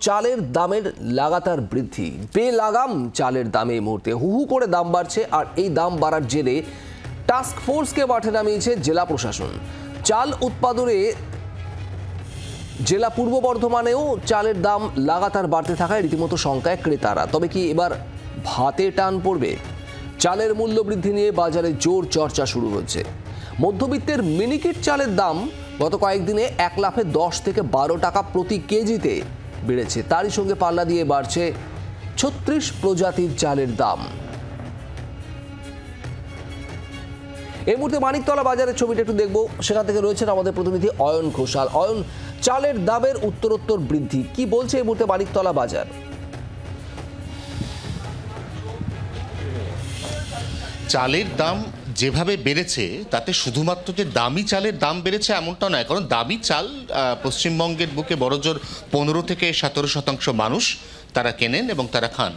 চালের দামের লাগাতার বৃদ্ধি, বেলাগাম চালের দামে এই মুহূর্তে হু হু করে দাম বাড়ছে। আর এই দাম বাড়ার জেরে টাস্ক ফোর্সকে মাঠে নামিয়েছে জেলা প্রশাসন। চাল উৎপাদনে জেলা পূর্ব বর্ধমানেও চালের দাম লাগাতার বাড়তে থাকায় রীতিমতো শঙ্কায় ক্রেতারা। তবে কি এবার ভাতে টান পড়বে? চালের মূল্য বৃদ্ধি নিয়ে বাজারে জোর চর্চা শুরু হচ্ছে। মধ্যবিত্তের মিনিকিট চালের দাম গত কয়েকদিনে 1 লাফে 10 থেকে 12 টাকা প্রতি কেজিতে বেড়েছে। তারই সঙ্গে পাল্লা দিয়ে বাড়ছে 36 প্রজাতির চালের দাম। এই মুহূর্তে মানিকতলা বাজারের ছবিটা একটু দেখবো, সেখান থেকে রয়েছেন আমাদের প্রতিনিধি অয়ন ঘোষাল। অয়ন, চালের দামের উত্তরোত্তর বৃদ্ধি কি বলছে এই মুহূর্তে মানিকতলা বাজার? চালের দাম যেভাবে বেড়েছে তাতে শুধুমাত্র যে দামি চালের দাম বেড়েছে এমনটা নয়, কারণ দামি চাল পশ্চিমবঙ্গের বুকে বড়জোর 15 থেকে 17% মানুষ তারা কেনেন এবং তারা খান।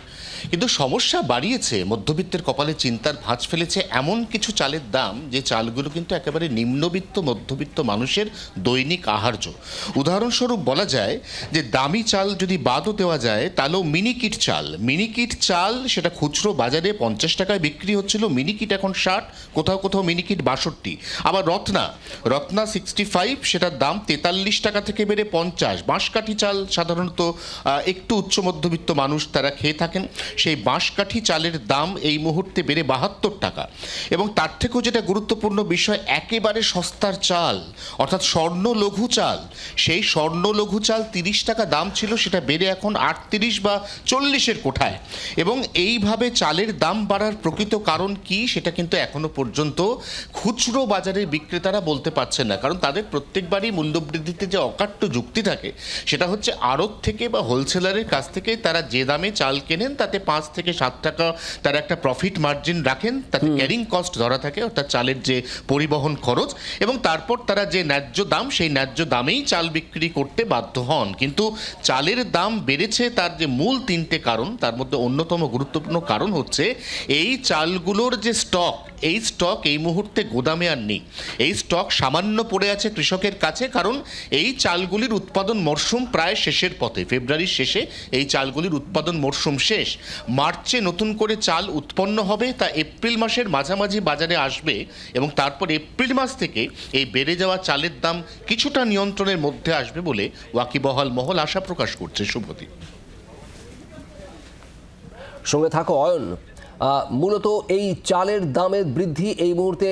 কিন্তু সমস্যা বাড়িয়েছে, মধ্যবিত্তের কপালে চিন্তার ভাঁজ ফেলেছে এমন কিছু চালের দাম যে চালগুলো কিন্তু একেবারে নিম্নবিত্ত মধ্যবিত্ত মানুষের দৈনিক আহার্য। উদাহরণস্বরূপ বলা যায় যে দামি চাল যদি বাদও দেওয়া যায় তাহলেও মিনিকিট চাল সেটা খুচরো বাজারে 50 টাকায় বিক্রি হচ্ছিল, মিনিকিট এখন 60, কোথাও কোথাও মিনিকিট 62। আবার রত্না 65, সেটার দাম 43 টাকা থেকে বেড়ে 50। বাঁশকাঠি চাল সাধারণত একটু উচ্চ মধ্যবিত্ত মানুষ তারা খেয়ে থাকেন, সেই বাঁশকাঠি চালের দাম এই মুহূর্তে বেড়ে 72 টাকা। এবং তার থেকেও যেটা গুরুত্বপূর্ণ বিষয়, একেবারে সস্তার চাল অর্থাৎ স্বর্ণলঘু চাল, সেই স্বর্ণলঘু চাল 30 টাকা দাম ছিল, সেটা বেড়ে এখন 38 বা 40-এর কোঠায়। এবং এইভাবে চালের দাম বাড়ার প্রকৃত কারণ কি সেটা কিন্তু এখনো পর্যন্ত খুচরো বাজারের বিক্রেতারা বলতে পারছেন না, কারণ তাদের প্রত্যেকবারই মূল্যবৃদ্ধিতে যে অকাট্য যুক্তি থাকে সেটা হচ্ছে আড়ত থেকে বা হোলসেলারের কাছ থেকে তারা যে দামে চাল কেনেন তাতে 5 থেকে 7 টাকা তারা একটা প্রফিট মার্জিন রাখেন, তাতে ক্যারিং কস্ট ধরা থাকে অর্থাৎ চালের যে পরিবহন খরচ, এবং তারপর তারা যে ন্যায্য দাম সেই ন্যায্য দামেই চাল বিক্রি করতে বাধ্য হন। কিন্তু চালের দাম বেড়েছে তার যে মূল 3টে কারণ, তার মধ্যে অন্যতম গুরুত্বপূর্ণ কারণ হচ্ছে এই চালগুলোর যে স্টক এই মুহূর্তে গোদামে আর নেই। এই স্টক সামান্য পড়ে আছে কৃষকের কাছে, কারণ এই চালগুলির উৎপাদন মরশুম প্রায় শেষের পথে। ফেব্রুয়ারির শেষে এই চালগুলির উৎপাদন মরশুম শেষ, মার্চে নতুন করে চাল উৎপন্ন হবে, তা এপ্রিল মাসের মাঝামাঝি বাজারে আসবে এবং তারপর এপ্রিল মাস থেকে এই বেড়ে যাওয়া চালের দাম কিছুটা নিয়ন্ত্রণের মধ্যে আসবে বলে ওয়াকিবহাল মহল আশা প্রকাশ করছে। শুভদীপ, সঙ্গে থাকো অয়ন। মূলত এই চালের দামের বৃদ্ধি এই মুহূর্তে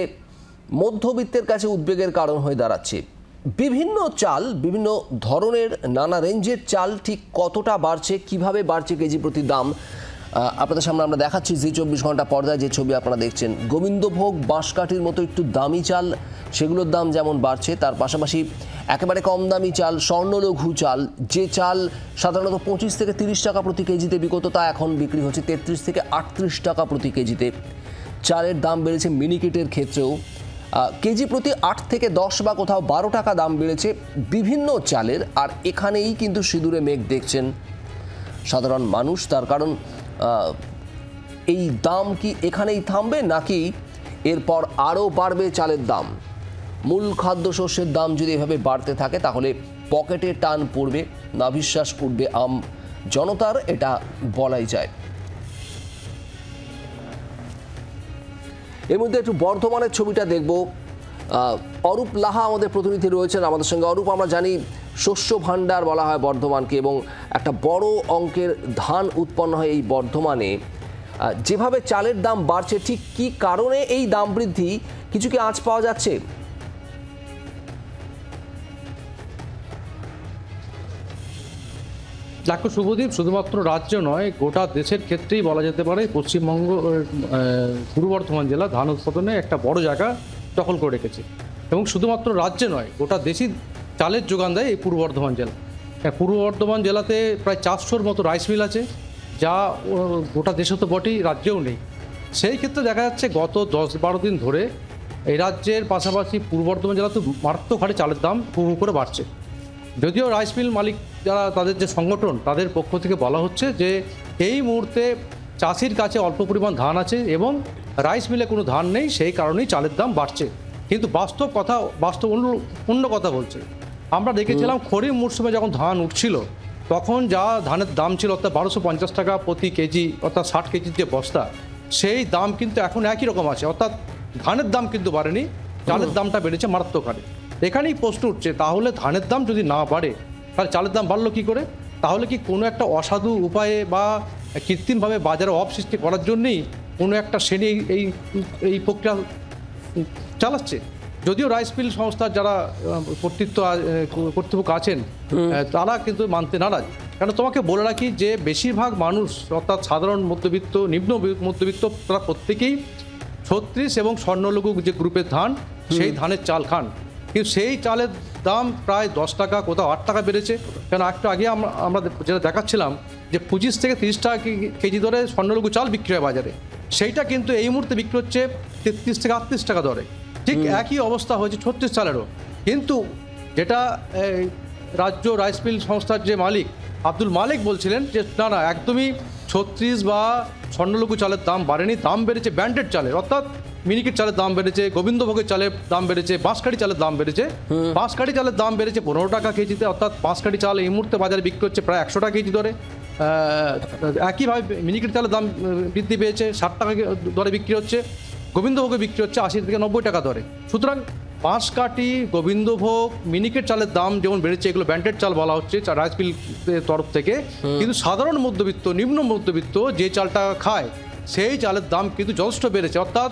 মধ্যবিত্তের কাছে উদ্বেগের কারণ হয়ে দাঁড়াচ্ছে। বিভিন্ন চাল, বিভিন্ন ধরনের নানা রেঞ্জের চাল ঠিক কতটা বাড়ছে, কিভাবে বাড়ছে কেজি প্রতি দাম, আপনাদের সামনে আমরা দেখাচ্ছি জি 24 ঘন্টা পর্দায় যে ছবি আপনারা দেখছেন। গোবিন্দভোগ, বাঁশকাঠির মতো একটু দামি চাল, সেগুলোর দাম যেমন বাড়ছে, তার পাশাপাশি একেবারে কম দামি চাল, স্বর্ণলঘু চাল, যে চাল সাধারণত 25 থেকে 30 টাকা প্রতি কেজিতে বিকত, তা এখন বিক্রি হচ্ছে 33 থেকে 38 টাকা প্রতি কেজিতে। চালের দাম বেড়েছে মিনিকিটের ক্ষেত্রেও, কেজি প্রতি 8 থেকে 10 বা কোথাও 12 টাকা দাম বেড়েছে বিভিন্ন চালের। আর এখানেই কিন্তু সিঁদুরে মেঘ দেখছেন সাধারণ মানুষ, তার কারণ এই দাম কি এখানেই থামবে নাকি এরপর আরও বাড়বে চালের দাম? মূল খাদ্যশস্যের দাম যদি এভাবে বাড়তে থাকে তাহলে পকেটে টান পড়বে, নাভিশ্বাস উঠবে আম জনতার, এটা বলাই যায়। এর মধ্যে একটু বর্ধমানের ছবিটা দেখব। অরূপ লাহা আমাদের প্রতিনিধি রয়েছেন আমাদের সঙ্গে। অরূপ, আমরা জানি শস্য ভাণ্ডার বলা হয় বর্ধমানকে এবং একটা বড় অঙ্কের ধান উৎপন্ন হয় এই বর্ধমানে। যেভাবে চালের দাম বাড়ছে, ঠিক কী কারণে এই দাম বৃদ্ধি, কিছু কি আঁচ পাওয়া যাচ্ছে? দেখো শুভদীপ, শুধুমাত্র রাজ্য নয়, গোটা দেশের ক্ষেত্রেই বলা যেতে পারে পশ্চিমবঙ্গ পূর্ব বর্ধমান জেলা ধান উৎপাদনে একটা বড় জায়গা দখল করে রেখেছে। এবং শুধুমাত্র রাজ্যে নয়, গোটা দেশই চালের যোগান দেয় এই পূর্ব বর্ধমান জেলা। পূর্ব বর্ধমান জেলাতে প্রায় 400-র মতো রাইস মিল আছে, যা গোটা দেশে তো বটেই, রাজ্যেও নেই। সেই ক্ষেত্রে দেখা যাচ্ছে গত 10-12 দিন ধরে এই রাজ্যের পাশাপাশি পূর্ব বর্ধমান জেলাতে মারাত্মক হারে চালের দাম হু হু করে বাড়ছে। যদিও রাইস মিল মালিক যারা, তাদের যে সংগঠন, তাদের পক্ষ থেকে বলা হচ্ছে যে এই মুহূর্তে চাষির কাছে অল্প পরিমাণ ধান আছে এবং রাইস মিলে কোনো ধান নেই, সেই কারণেই চালের দাম বাড়ছে। কিন্তু বাস্তব অন্য কথা বলছে। আমরা দেখেছিলাম খরিফ মরশুমে যখন ধান উঠছিল তখন যা ধানের দাম ছিল অর্থাৎ 1250 টাকা প্রতি কেজি, অর্থাৎ 60 কেজির যে বস্তা, সেই দাম কিন্তু এখন একই রকম আছে। অর্থাৎ ধানের দাম কিন্তু বাড়েনি, চালের দামটা বেড়েছে মারাত্মক হারে। এখানেই প্রশ্ন উঠছে, তাহলে ধানের দাম যদি না বাড়ে তাহলে চালের দাম বাড়লো কী করে? তাহলে কি কোনো একটা অসাধু উপায়ে বা কৃত্রিমভাবে বাজারে অভাব সৃষ্টি করার জন্যই কোনো একটা শ্রেণী এই প্রক্রিয়া চালাচ্ছে? যদিও রাইস মিল সংস্থার যারা কর্তৃপক্ষ আছেন তারা কিন্তু মানতে নারাজ। কারণ তোমাকে বলে রাখি যে বেশিরভাগ মানুষ অর্থাৎ সাধারণ মধ্যবিত্ত, নিম্ন মধ্যবিত্ত, তারা প্রত্যেকেই 36 এবং স্বর্ণলঘু যে গ্রুপের ধান, সেই ধানের চাল খান। কিন্তু সেই চালের দাম প্রায় 10 টাকা, কোথাও 8 টাকা বেড়েছে। কারণ একটু আগে আমরা যেটা দেখাচ্ছিলাম যে 25 থেকে 30 টাকা কেজি দরে স্বর্ণলঘু চাল বিক্রি হয় বাজারে, সেইটা কিন্তু এই মুহূর্তে বিক্রি হচ্ছে 33 থেকে 38 টাকা দরে। ঠিক একই অবস্থা হয়েছে 36 চালেরও। কিন্তু যেটা রাজ্য রাইস মিল সংস্থার যে মালিক আব্দুল মালিক বলছিলেন যে না, একদমই 36 বা স্বর্ণলঘু চালের দাম বাড়েনি, দাম বেড়েছে ব্র্যান্ডেড চালের, অর্থাৎ মিনিকেট চালের দাম বেড়েছে, গোবিন্দভোগের চালের দাম বেড়েছে, বাঁশকাঠি চালের দাম বেড়েছে। বাঁশকাঠি চালের দাম বেড়েছে 15 টাকা কেজিতে, অর্থাৎ বাঁশকাঠি চাল এই মুহূর্তে বাজারে বিক্রি হচ্ছে প্রায় 100 টাকা কেজি দরে। একইভাবে মিনিকেট চালের দাম বৃদ্ধি পেয়েছে, 60 টাকা দরে বিক্রি হচ্ছে। গোবিন্দভোগে বিক্রি হচ্ছে 80 থেকে 90 টাকা দরে। সুতরাং বাঁশকাঠি, গোবিন্দভোগ, মিনিকেট চালের দাম যেমন বেড়েছে, এগুলো ব্র্যান্ডেড চাল বলা হচ্ছে রাইস মিলের তরফ থেকে, কিন্তু সাধারণ মধ্যবিত্ত, নিম্ন মধ্যবিত্ত যে চালটা খায় সেই চালের দাম কিন্তু যথেষ্ট বেড়েছে। অর্থাৎ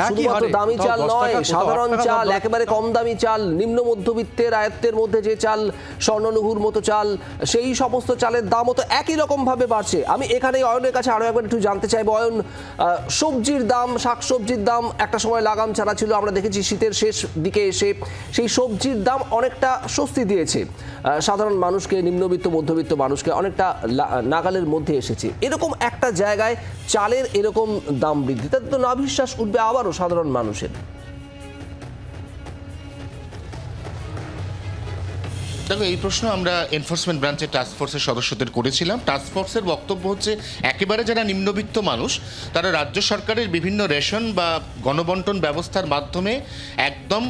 শুধুমাত্র দামি চাল নয়, সাধারণ চাল, একেবারে কম দামি চাল, নিম্ন মধ্যবিত্তের আয়ত্তের মধ্যে যে চাল, স্বর্ণলঘুর মতো চাল, সেই সমস্ত চালের দামও তো একই রকম ভাবে বাড়ছে। আমি এখানে অয়নের কাছে আরো একবার একটু জানতে চাইবো, অয়ন, সবজির দাম, শাকসবজির দাম একটা সময় লাগাম ছাড়া ছিল, আমরা দেখেছি শীতের শেষ দিকে এসে সেই সবজির দাম অনেকটা স্বস্তি দিয়েছে সাধারণ মানুষকে, নিম্নবিত্ত মধ্যবিত্ত মানুষকে অনেকটা নাগালের মধ্যে এসেছে। এরকম একটা জায়গায় চালের এরকম দাম বৃদ্ধি, তাতে তো নাভিশ্বাস উঠবে আবারও সাধারণ মানুষের। দেখো, এই প্রশ্ন আমরা এনফোর্সমেন্ট ব্রাঞ্চের টাস্কফোর্সের সদস্যদের করেছিলাম। টাস্কফোর্সের বক্তব্য হচ্ছে একেবারে যারা নিম্নবিত্ত মানুষ তারা রাজ্য সরকারের বিভিন্ন রেশন বা গণবন্টন ব্যবস্থার মাধ্যমে একদম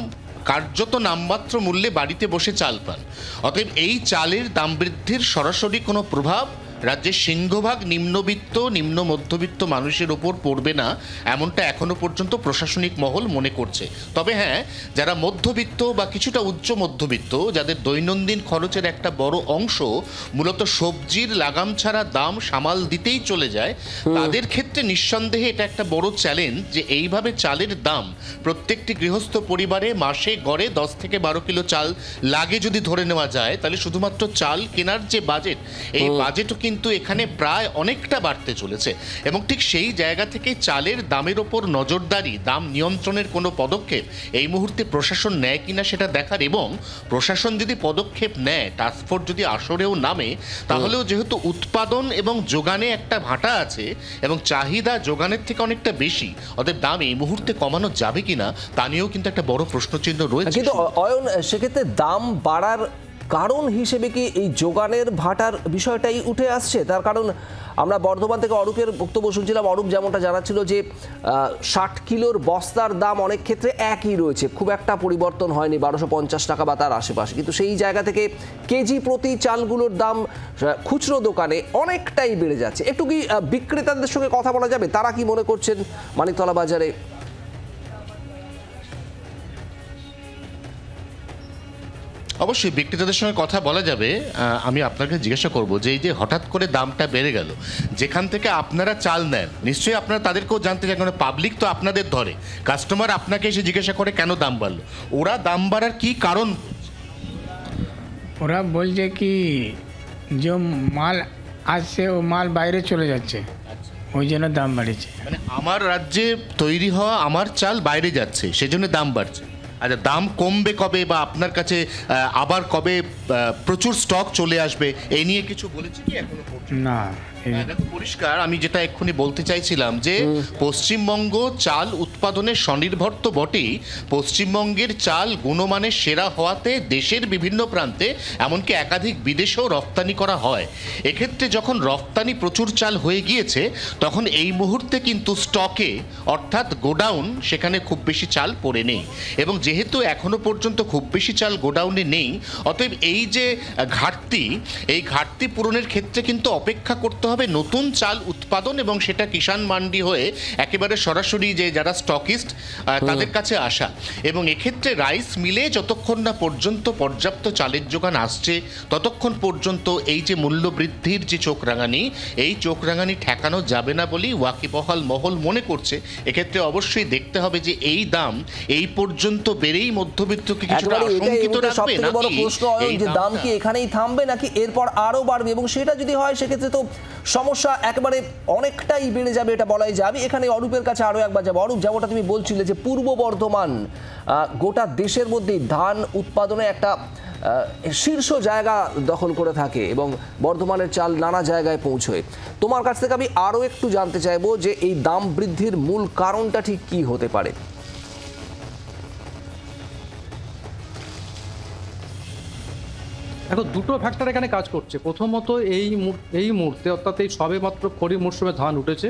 কার্যত নামমাত্র মূল্যে বাড়িতে বসে চাল পান। অতএব এই চালের দাম বৃদ্ধির সরাসরি কোনো প্রভাব রাজ্যের সিংহভাগ নিম্নবিত্ত, নিম্ন মধ্যবিত্ত মানুষের ওপর পড়বে না, এমনটা এখনো পর্যন্ত প্রশাসনিক মহল মনে করছে। তবে হ্যাঁ, যারা মধ্যবিত্ত বা কিছুটা উচ্চ মধ্যবিত্ত, যাদের দৈনন্দিন খরচের একটা বড় অংশ মূলত সবজির লাগাম ছাড়া দাম সামাল দিতেই চলে যায়, তাদের ক্ষেত্রে নিঃসন্দেহে এটা একটা বড় চ্যালেঞ্জ যে এইভাবে চালের দাম প্রত্যেকটি গৃহস্থ পরিবারে মাসে গড়ে 10 থেকে 12 কিলো চাল লাগে যদি ধরে নেওয়া যায়, তাহলে শুধুমাত্র চাল কেনার যে বাজেট, এই বাজেটও কিন্তু এখানে প্রায় অনেকটা বাড়তে চলেছে। এবং ঠিক সেই জায়গা থেকে চালের দামের ওপর নজরদারি, দাম নিয়ন্ত্রণের কোনো পদক্ষেপ এই মুহূর্তে প্রশাসন নেয় কিনা সেটা দেখার, এবং প্রশাসন যদি পদক্ষেপ নেয়, টাস্কফোর্স যদি আসরেও নামে, তাহলেও যেহেতু উৎপাদন এবং যোগানে একটা ভাটা আছে এবং চাহিদা যোগানের থেকে অনেকটা বেশি, অতএব দাম এই মুহূর্তে কমানো যাবে কিনা তা নিয়েও কিন্তু একটা বড় প্রশ্নচিহ্ন রয়েছে। কিন্তু অয়ন, সেক্ষেত্রে দাম বাড়ার কারণ হিসেবে কি এই যোগানের ভাটার বিষয়টাই উঠে আসছে? তার কারণ আমরা বর্ধমান থেকে অরূপের বক্তব্য শুনছিলাম, অরূপ যেমনটা জানাচ্ছিল যে 60 কিলোর বস্তার দাম অনেক ক্ষেত্রে একই রয়েছে, খুব একটা পরিবর্তন হয়নি, 1250 টাকা বা তার আশেপাশে। কিন্তু সেই জায়গা থেকে কেজি প্রতি চালগুলোর দাম খুচরো দোকানে অনেকটাই বেড়ে যাচ্ছে। একটু কি বিক্রেতাদের সঙ্গে কথা বলা যাবে, তারা কি মনে করছেন মানিকতলা বাজারে? অবশ্যই বিক্রেতাদের সঙ্গে কথা বলা যাবে। আমি আপনাকে জিজ্ঞাসা করব যে এই যে হঠাৎ করে দামটা বেড়ে গেল, যেখান থেকে আপনারা চাল নেন, নিশ্চয়ই আপনারা তাদেরকেও জানতে চান, কারণ পাবলিক তো আপনাদের ধরে, কাস্টমার আপনাকে এসে জিজ্ঞাসা করে কেন দাম বাড়লো, ওরা দাম বাড়ার কি কারণ? ওরা বলছে কি যে মাল আসছে ও মাল বাইরে চলে যাচ্ছে, ওই জন্য দাম বাড়ছে। মানে আমার রাজ্যে তৈরি হওয়া আমার চাল বাইরে যাচ্ছে, সেজন্য দাম বাড়ছে। আচ্ছা, দাম কমবে কবে, বা আপনার কাছে আবার কবে প্রচুর স্টক চলে আসবে, এই নিয়ে কিছু বলেছে কি এখনো পর্যন্ত? না, দেখো পরিষ্কার, আমি যেটা এক্ষুনি বলতে চাইছিলাম যে পশ্চিমবঙ্গ চাল উৎপাদনে স্বনির্ভর তো বটেই, পশ্চিমবঙ্গের চাল গুণমানের সেরা হওয়াতে দেশের বিভিন্ন প্রান্তে এমনকি একাধিক বিদেশেও রপ্তানি করা হয়। এক্ষেত্রে যখন রপ্তানি প্রচুর চাল হয়ে গিয়েছে তখন এই মুহূর্তে কিন্তু স্টকে অর্থাৎ গোডাউন সেখানে খুব বেশি চাল পড়ে নেই, এবং যেহেতু এখনো পর্যন্ত খুব বেশি চাল গোডাউনে নেই, অতএব এই যে ঘাটতি, এই ঘাটতি পূরণের ক্ষেত্রে কিন্তু অপেক্ষা করতে হবে নতুন চাল উৎপাদন, এবং সেটা কিষাণ মান্ডি হয়ে একেবারে সরাসরি যে যারা স্টকিস্ট তাদের কাছে আসা। এবং এক্ষেত্রে রাইস মিলে যতক্ষণ না পর্যন্ত পর্যাপ্ত চালের যোগান আসছে ততক্ষণ পর্যন্ত এই যে মূল্য বৃদ্ধির যে চোখ রাঙানি, এই চোখ রাঙানি ঠেকানো যাবে না বলেই ওয়াকিবহাল মহল মনে করছে। এক্ষেত্রে অবশ্যই দেখতে হবে যে এই দাম এই পর্যন্ত বেড়েই মধ্যবিত্তকে কিছুটা আশঙ্কিত রাখবে নাকি এই দাম কি এখানেই থামবে নাকি এরপর আরো বাড়বে, এবং সেটা যদি হয় সেক্ষেত্রে তো সমস্যা একেবারে অনেকটাই বেড়ে যাবে, এটা বলাই যায়। আমি এখানে অরূপের কাছে আরো একবার যাবো। অরূপ, যেমনটা তুমি বলছিলে যে পূর্ব বর্ধমান গোটা দেশের মধ্যেই ধান উৎপাদনে একটা শীর্ষ জায়গা দখল করে থাকে এবং বর্ধমানের চাল নানা জায়গায় পৌঁছয়। তোমার কাছ থেকে আমি আরো একটু জানতে চাইবো যে এই দাম বৃদ্ধির মূল কারণটা ঠিক কি হতে পারে? এখন দুটো ফ্যাক্টর এখানে কাজ করছে। প্রথমত এই মুহূর্তে অর্থাৎ এই সবে মাত্র খরিফ মরশুমে ধান উঠেছে,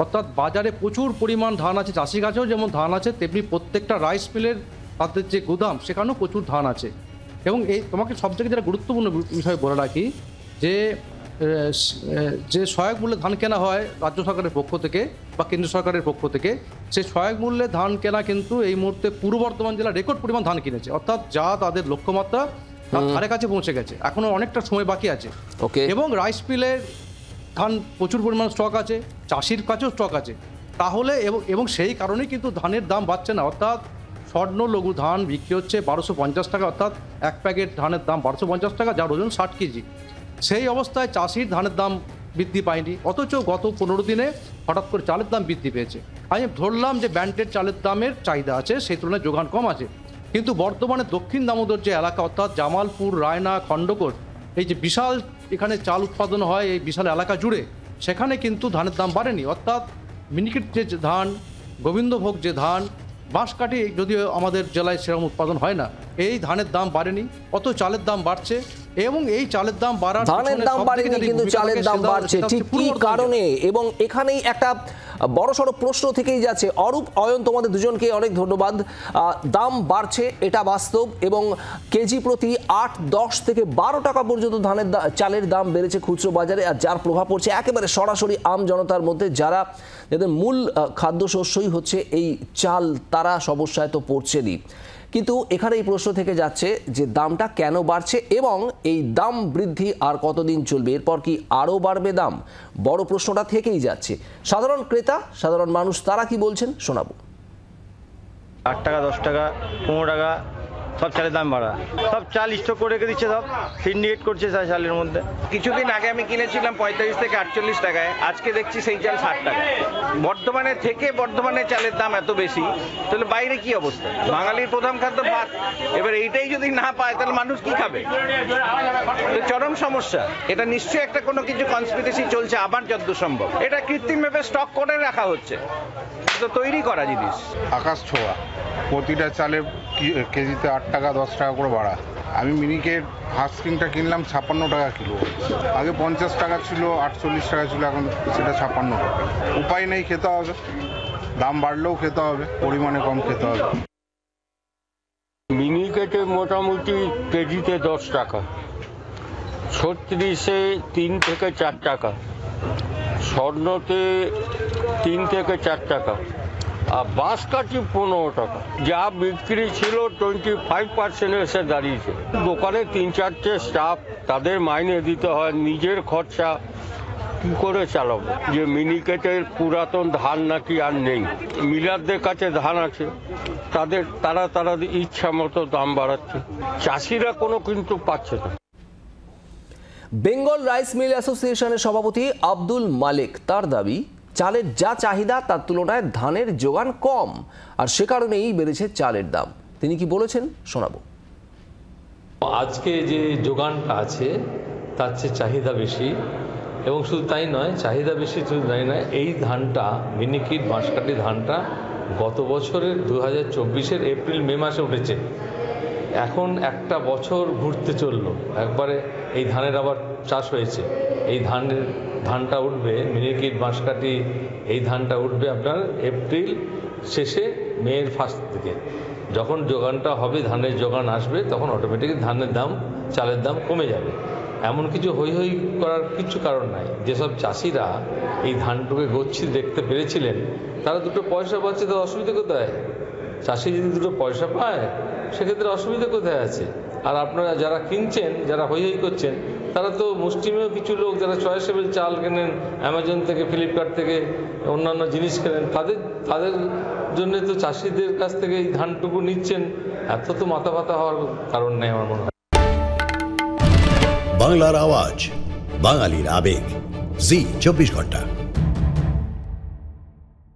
অর্থাৎ বাজারে প্রচুর পরিমাণ ধান আছে, চাষি কাছেও যেমন ধান আছে তেমনি প্রত্যেকটা রাইস মিলের তাদের যে গুদাম সেখানেও প্রচুর ধান আছে। এবং এই তোমাকে সবথেকে যেটা গুরুত্বপূর্ণ বিষয় বলে রাখি যে সহায়ক মূল্যে ধান কেনা হয় রাজ্য সরকারের পক্ষ থেকে বা কেন্দ্র সরকারের পক্ষ থেকে, সেই সহায়ক মূল্যে ধান কেনা কিন্তু এই মুহূর্তে পূর্ব বর্ধমান জেলা রেকর্ড পরিমাণ ধান কিনেছে, অর্থাৎ যা তাদের লক্ষ্যমাত্রা তার ধারে কাছে পৌঁছে গেছে, এখনো অনেকটা সময় বাকি আছে। এবং রাইস মিলের ধান প্রচুর পরিমাণ স্টক আছে, চাষির কাছেও স্টক আছে। তাহলে এবং সেই কারণেই কিন্তু ধানের দাম বাড়ছে না, অর্থাৎ স্বর্ণ লঘু ধান বিক্রি হচ্ছে 1250 টাকা, অর্থাৎ এক প্যাকেট ধানের দাম 1250 টাকা, যার ওজন 60 কেজি। সেই অবস্থায় চাষির ধানের দাম বৃদ্ধি পায়নি, অথচ গত 15 দিনে হঠাৎ করে চালের দাম বৃদ্ধি পেয়েছে। আমি ধরলাম যে ব্যান্ডেড চালের দামের চাহিদা আছে, সেই তুলনায় যোগান কম আছে, কিন্তু বর্তমানে দক্ষিণ দামোদর যে এলাকা অর্থাৎ জামালপুর, রায়না, খণ্ডকোট, এই যে বিশাল এখানে চাল উৎপাদন হয় এই বিশাল এলাকা জুড়ে, সেখানে কিন্তু ধানের দাম বাড়েনি। অর্থাৎ মিনিকেট যে ধান, গোবিন্দভোগ যে ধান, বাঁশকাঠি যদিও আমাদের জেলায় সেরকম উৎপাদন হয় না, এই ধানের দাম বাড়েনি, অত চালের দাম বাড়ছে। এবং এই চালের দাম বাড়ার ধানের দাম বাড়েনি কিন্তু চালের দাম বাড়ছে, ঠিক কি কারণে? এবং এখানেই একটা বড়সড় প্রশ্ন থেকেই যাচ্ছে। অরূপ, অয়ন, তোমাদের দুজনকে অনেক ধন্যবাদ। দাম বাড়ছে এটা বাস্তব, এবং কেজি প্রতি 8-10 থেকে 12 টাকা পর্যন্ত চালের দাম বেড়েছে খুচরো বাজারে, আর যার প্রভাব পড়ছে একেবারে সরাসরি আম জনতার মধ্যে, যাদের মূল খাদ্যশস্যই হচ্ছে এই চাল, তারা সমস্যায় তো পড়ছেনই। কিন্তু এখানে এই প্রশ্ন থেকে যাচ্ছে যে দামটা কেন বাড়ছে এবং এই দাম বৃদ্ধি আর কতদিন চলবে, এরপর কি আরও বাড়বে দাম? বড় প্রশ্নটা থেকেই যাচ্ছে। সাধারণ ক্রেতা, সাধারণ মানুষ তারা কি বলছেন শোনাবো। 8 টাকা, 10 টাকা, 15 টাকা সব চালের দাম বাড়া, সব চাল স্টক করে রেখে দিচ্ছে, সব সিন্ডিকেট করছে চালের মধ্যে। কিছুদিন আগে আমি কিনেছিলাম 45 থেকে 48 টাকায়, আজকে দেখছি সেই চাল 60 টাকা। বর্ধমানে চালের দাম এত বেশি, তাহলে বাইরে কি অবস্থা? বাঙালির প্রধান খাদ্য ভাত, এবার এইটাই যদি না পায় তাহলে মানুষ কি খাবে? চরম সমস্যা। এটা নিশ্চয়ই একটা কোনো কিছু কনস্পিরেসি চলছে আবার যতদূর সম্ভব। এটা কৃত্রিমভাবে স্টক করে রাখা হচ্ছে, তো তৈরি করা জিনিস। আকাশ ছোঁয়া, প্রতিটা চালে কেজিতে 8 টাকা 10 টাকা করে বাড়া। আমি মিনিকেট হাস্কিংটা কিনলাম 56 টাকা কিলো, আগে 50 টাকা ছিল, 48 টাকা ছিল, এখন সেটা 56 টাকা। উপায় নেই, খেতে হবে, দাম বাড়লেও খেতে হবে, পরিমাণে কম খেতে হবে। মিনিকেটে মোটামুটি কেজিতে 10 টাকা, 36-এ 3 থেকে 4 টাকা, স্বর্ণতে 3 থেকে 4 টাকা, আর বাঁশকাঠি 15 টাকা। যা বিক্রি ছিল 25% এসে দাঁড়িয়েছে। দোকানে 3-4টে স্টাফ, তাদের মাইনে দিতে হয়, নিজের খরচা কি করে চালাবো? যে মিনিকেটের পুরাতন ধান নাকি আর নেই, মিলারদের কাছে ধান আছে, তারা ইচ্ছা মতো দাম বাড়াচ্ছে, চাষিরা কোনো কিন্তু পাচ্ছে না। বেঙ্গল রাইস মিল অ্যাসোসিয়েশনের সভাপতি আব্দুল মালিক, তার দাবি চালের যা চাহিদা তার তুলনায় ধানের যোগান কম, আর সে কারণেই বেড়েছে চালের দাম। তিনি কি বলেছেন শোনাবো। আজকে যে যোগানটা আছে তার চেয়ে চাহিদা বেশি, এবং শুধু তাই নয়, চাহিদা বেশি শুধু তাই নয়, এই ধানটা মিনিকিট বাঁশকাঠি ধানটা গত বছরের 2024-এর এপ্রিল মে মাসে উঠেছে। এখন একটা বছর ঘুরতে চললো, একবারে এই ধানের আবার চাষ হয়েছে। এই ধানটা উঠবে মিনিকিট, বাঁশকাঠি, এই ধানটা উঠবে আপনার এপ্রিল শেষে মের ফার্স্ট থেকে। যখন যোগানটা হবে, ধানের যোগান আসবে, তখন অটোমেটিক ধানের দাম, চালের দাম কমে যাবে। এমন কিছু হই হই করার কিছু কারণ নাই। যেসব চাষিরা এই ধানটুকে গচ্ছিত দেখতে পেরেছিলেন, তারা দুটো পয়সা পাচ্ছে, তো অসুবিধা কোথায়? চাষি যদি দুটো পয়সা পায়, সেক্ষেত্রে অসুবিধা কোথায় আছে? আর আপনারা যারা কিনছেন, যারা হই হই করছেন, তারা তো মুষ্টিমেয় কিছু লোক যারা চয়েসেবল চাল কেনেন অ্যামাজন থেকে, ফ্লিপকার্ট থেকে, অন্যান্য জিনিস কেনেন, তাদের জন্য তো চাষিদের কাছ থেকে এই ধানটুকু নিচ্ছেন। এত তো মাথা ব্যথা হওয়ার কারণ নেই আমার মনে হয়। বাংলার আওয়াজ, বাঙালির আবেগ, জি 24 ঘন্টা।